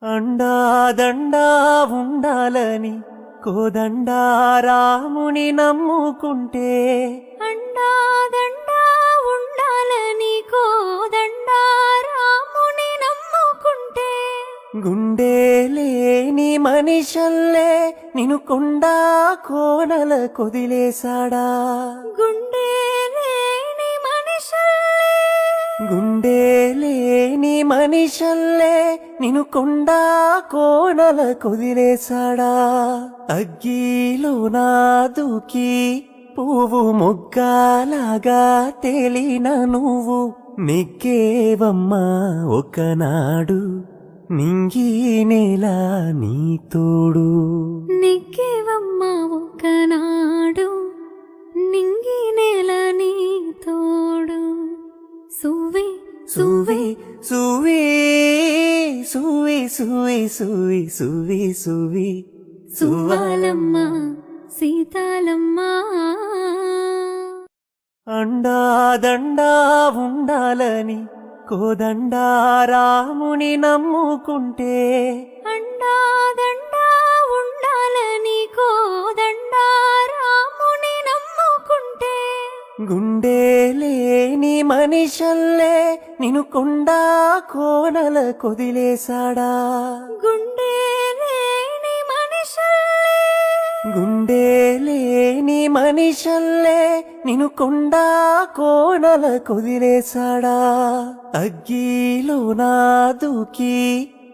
అండాదండా ఉండాలని కోదండా రాముని నమ్ముకుంటే అండాదండా ఉండాలని కోదండా రాముని నమ్ముకుంటే గుండె లేని మనిషల్లే నిన్ను కొండా కోనల కొదిలేశాడా గుండె లేని మనిషల్లే గుండె లేని మనిషల్లే నిన్ను కొండా కోనల కొదిలేశాడా అగ్గిలో నా దూకి పువ్వు మొగ్గలాగా తేలిన నువ్వు నెగ్గేవమ్మా ఒకనాడు నింగి నేల నీ తోడు నెగ్గేవమ్మా ఒకనాడు నింగి నేల నీ తోడు సువ్వి సువి సువి సువి సువి సువి సువి సువి సువ్వాలమ్మ సీతాలమ్మ అండాదండా ఉండాలని కోదండా రాముని నమ్ముకుంటే అండాదండా ఉండాలని కోదండా రాముని నమ్ముకుంటే గుండె లేని మనిషల్లే నిన్ను కొండా కోనల కొదిలేశాడా గుండె లేని మనిషల్లే గుండె లేని మనిషల్లే నిన్ను కొండా కోనల కొదిలేశాడా అగ్గిలో నా దూకి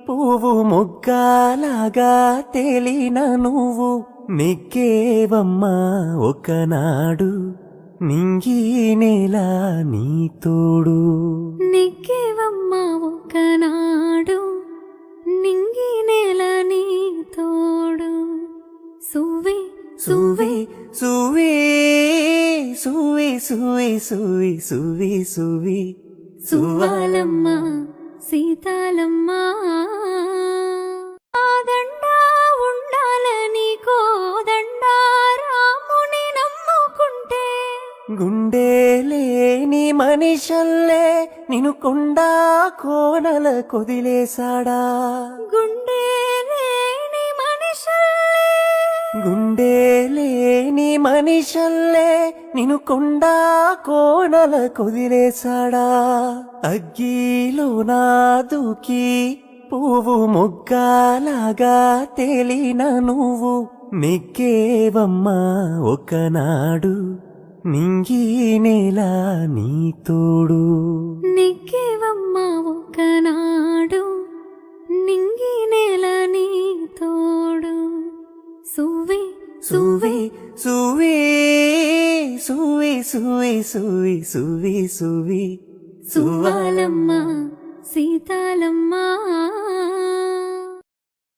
పువ్వు మొగ్గలాగా తేలిన నువ్వు నెగ్గేవమ్మా ఒకనాడు నింగి నేల నీ తోడు నెగ్గేవమ్మా ఒకనాడు నింగి నేల నీ తోడు సువ్వి సువి సువి సువి సువి సువి సువి సువి సువ్వాలమ్మ సీతాలమ్మ దండా ఉండాలని కోదండా రాముని నమ్ముకుంటే గుండె లేని మనిషల్లే నిన్ను కొండా కోనల కొదిలేశాడా గుండె లేని మనిషల్లే గుండె లేని మనిషల్లే నిన్ను కొండా కోనల కొదిలేశాడా అగ్గిలో నా దూకి పువ్వు మొగ్గలాగా తేలిన నువ్వు నెగ్గేవమ్మా ఒకనాడు నింగి నేల నీ తోడు నెగ్గేవమ్మా ఒకనాడు నింగి నేల నీ తోడు సువ్వి సువి సువి సువి సువి సువి సువి సువి సువ్వాలమ్మ